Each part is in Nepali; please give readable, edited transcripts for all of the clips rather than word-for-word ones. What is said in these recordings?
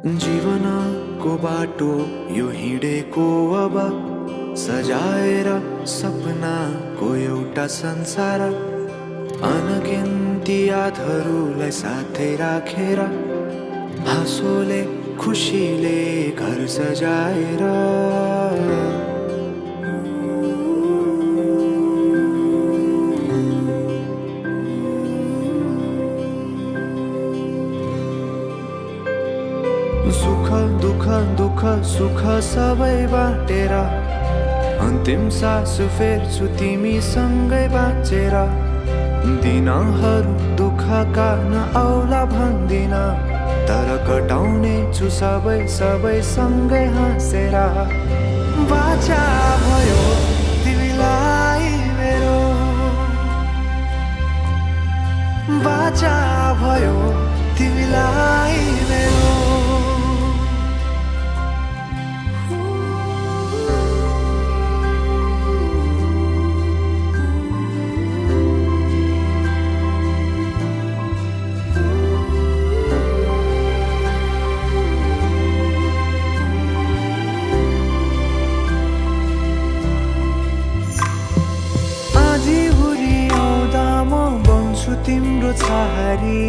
जीवनको बाटो यो हिँडेको अब सजाएर सपनाको एउटा संसार, अनगिन्ती यादहरूलाई साथै राखेर हाँसोले खुसीले घर सजाएर सुख दुःख दुःख सुख सबै बाटेर अन्तिम सास फेर्छु तिमीसँगै बाँचेर। दिनहरू दुःखका नआउला भन्दिन, तर कटाउने छु सबै सबै सँगै हाँसेर। बाचा भयो तिमीलाई मेरो, बाचा भयो तिमीलाई मेरो। तिम्रो छहारी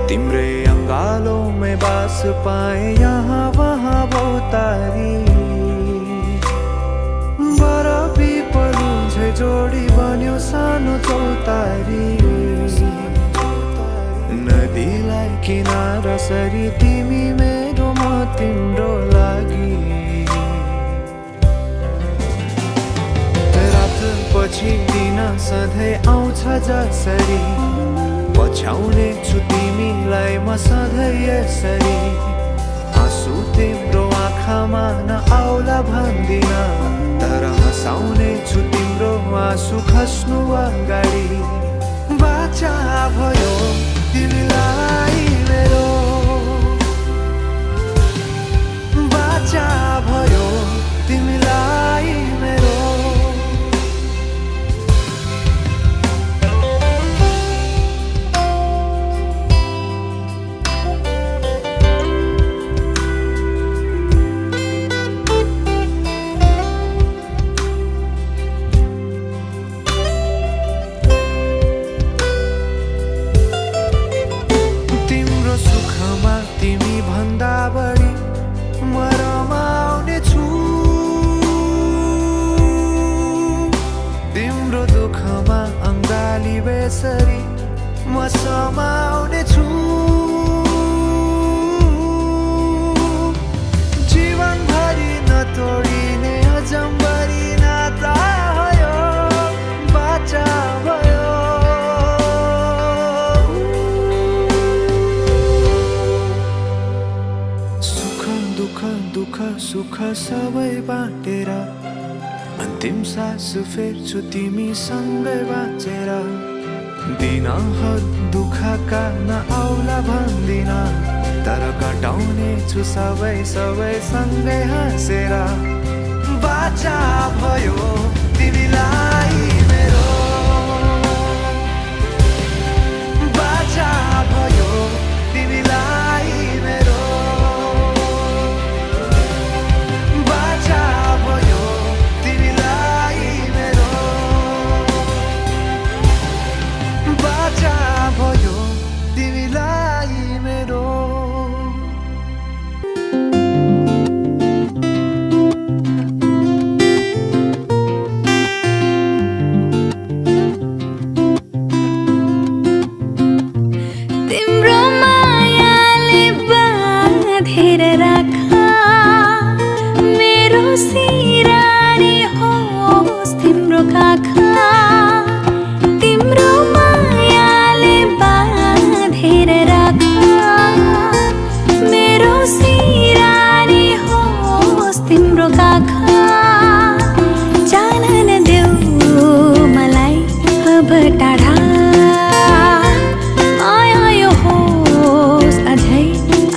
तिम्रै अङ्गालोमै बास पाए यहाँ वहाँ बहुतारी। बरफी पलु झै जोडी बन्यो सानो चौतारी, नदीलाई किनारा सरी तिमी मेरो म तिम्रो लागि। पछि दिन सधैँ आउँछ जसरी, पछ्याउने छु तिमीलाई म सधैँ यसरी। आँसु तिम्रो आँखामा नआउला भन्दिन, तर हँसाउने छु तिम्रो आँसु खस्नु अगाडि। बाचा भयो तिमीलाई मेरो, बाचा भयो तिमीलाई मेरो। तिमी भन्दा बढी म रमाउने छु, तिम्रो दुःखमा अङ्गाली बेसरी म समाउने छु। जीवनभरि नतोडिने अजम्बरी नाता भयो, बाचा भयो। दुःख सुख सबै बाटेर अन्तिम सास फेर्छु तिमीसँगै बाँचेर। दिनहरू दुःखका नआउला भन्दिन, तर कटाउने छु सबै सबै सँगै हाँसेर। बाचा भयो तिमीलाई मेरो, बाचा भयो तिमीलाई मेरो।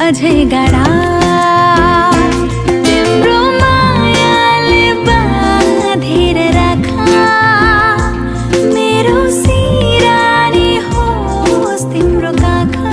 अझै गाडा तिम्रो मायाले बाँधेर राख, मेरो सिरानी होस् तिम्रो काखा।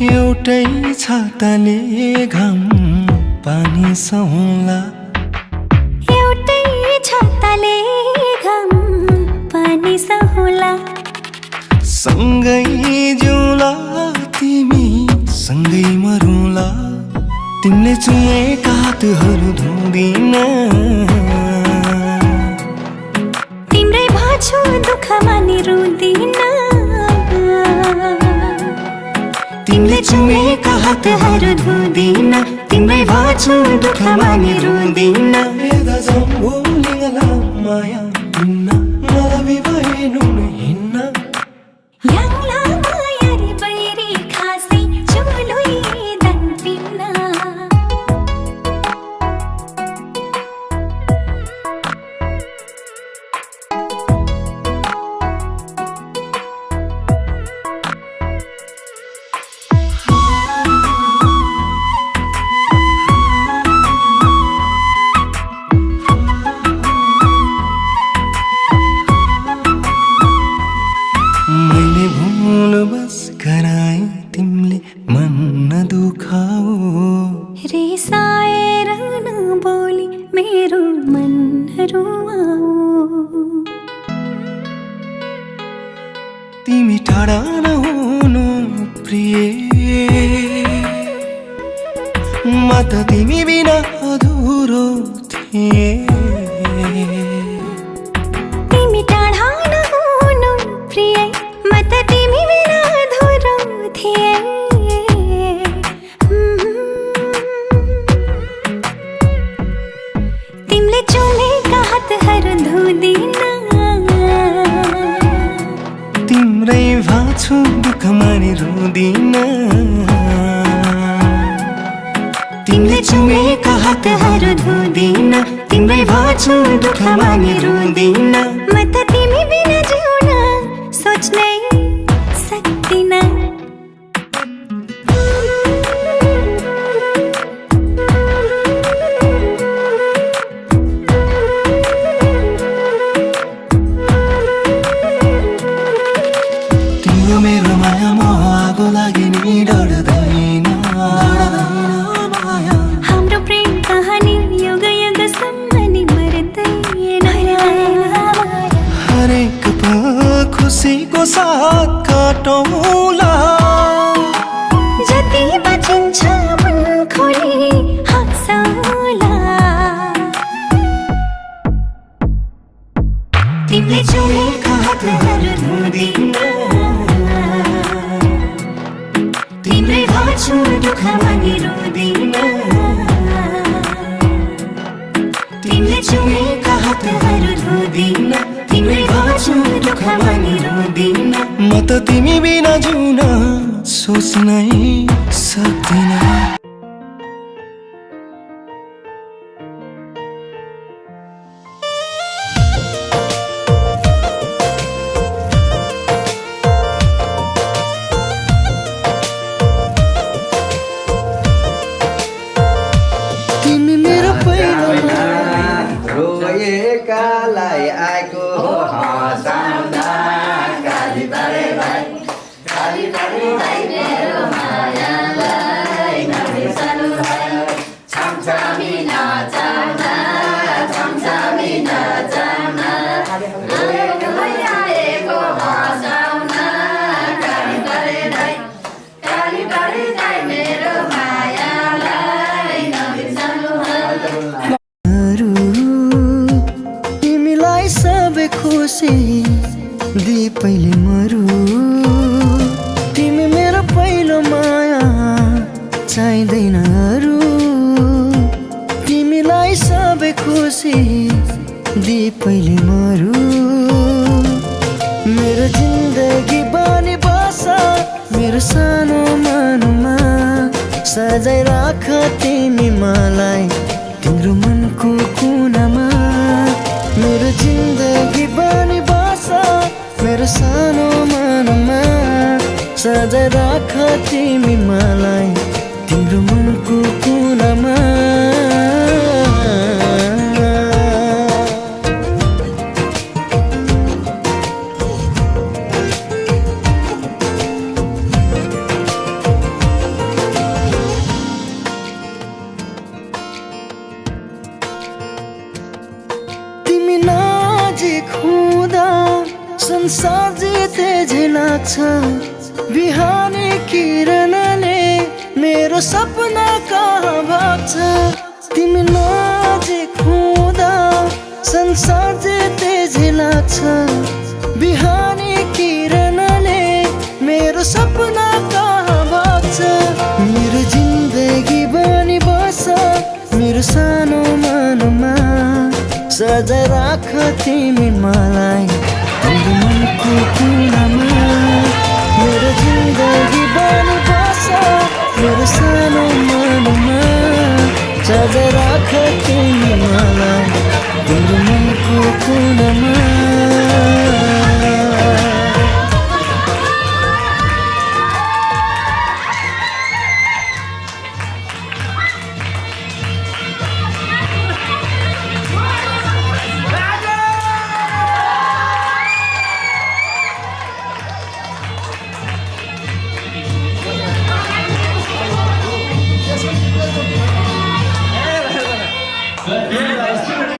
एउटै छाताले घाम पानी सहौला, एउटै छाताले घाम पानी सहौला। सँगै जिउँला तिमी सँगै मरौँला, तिमीले चुमेका हातहरू धुँदिन, तिम्रै भाछु दुःखमा नि रुँदिन, तिमीले चुमेका हातहरू धुँदिन, तिम्रै भाछु दुःखमा नि रुँदिन। यदा जम्बुलिङला माया हिन्न, मलाई भएनु हिन्न, याङ्ला मायारी बैरी खासै चुलुई दन पिन्न। मैले भुल बस गराए तिमीले मन नदुखाऊ, रिसाएर नबोली मेरो मन रुवाऊ। तिमी टाढा नहुनु प्रिय, म त तिमी बिना अधुरो थिए। तिमी टाढा नहुनु प्रिय, म त तिमी बिना अधुरो थिए। तिमीले चुमेका हातहरू धुँदिन, तिम्रै भाछु दुःखमा नि रुँदिन, तिमीले चुमेका हातहरू धुँदिन, तिम्रै भाछु दुःखमा नि रुँदिन। म त तिमी बिना जिउन सोच्नै सक्दिन। तिम्रो मेरो मायामा आगो लागि नि डढ्दैन, हाम्रो प्रेम कहानी युग युगसम्म नि मर्दैन। हरेक पल खुसीको साथ काटौँला, जति बचिन्छ मन खोली हाँसौला। तिमीले चुमेका हातहरू धुँदिन, तिम्रै भाछु दुःखमा नि रुँदिन, तिमीले चुमेका हातहरू धुँदिन, तिम्रै भाछु दुःखमा नि रुँदिन। म त तिमी बिना जिउन सोच्नै सक्दिन। तिमी मेरो पहिलो रोएकालाई आएको हँसाउँदा काली पारे भाइ, काली पारे भाइ मेरो मायालाई नबिर्सनु भाइ। छमछमी नचाउना, छमछमी नचाउना, रोएकालाई आएको हँसाउना काली पारे भाइ, काली पारे भाइ मेरो मायालाई नबिर्सनु भाइ। तिमीलाई सबै खुसी दि पहिले मरु, तिमी मेरो पहिलो माया चाहिँदैन अरू। तिमीलाई सबै खुसी दि पहिले मरु, मेरो जिन्दगी बनी बस मेरो सानो मनमा, सजाइ राख तिमी मलाई तिम्रो मनको कुनामा। मेरो जिन्दगी बनी बस मेरो सानो मनमा, सजाइ राख तिमी मलाई तिम्रो मनको कुनामा। लाग्छ बिहानी किरणले मेरो सपना कहाँ भाग्छ तिमी नजिक हुँदा संसार जे तेजी लाग्छ बिहानी किरणले मेरो सपना कहाँ भाग्छ मेरो जिन्दगी बनी बस मेरो सानो मनमा सजाय राख तिमी मलाई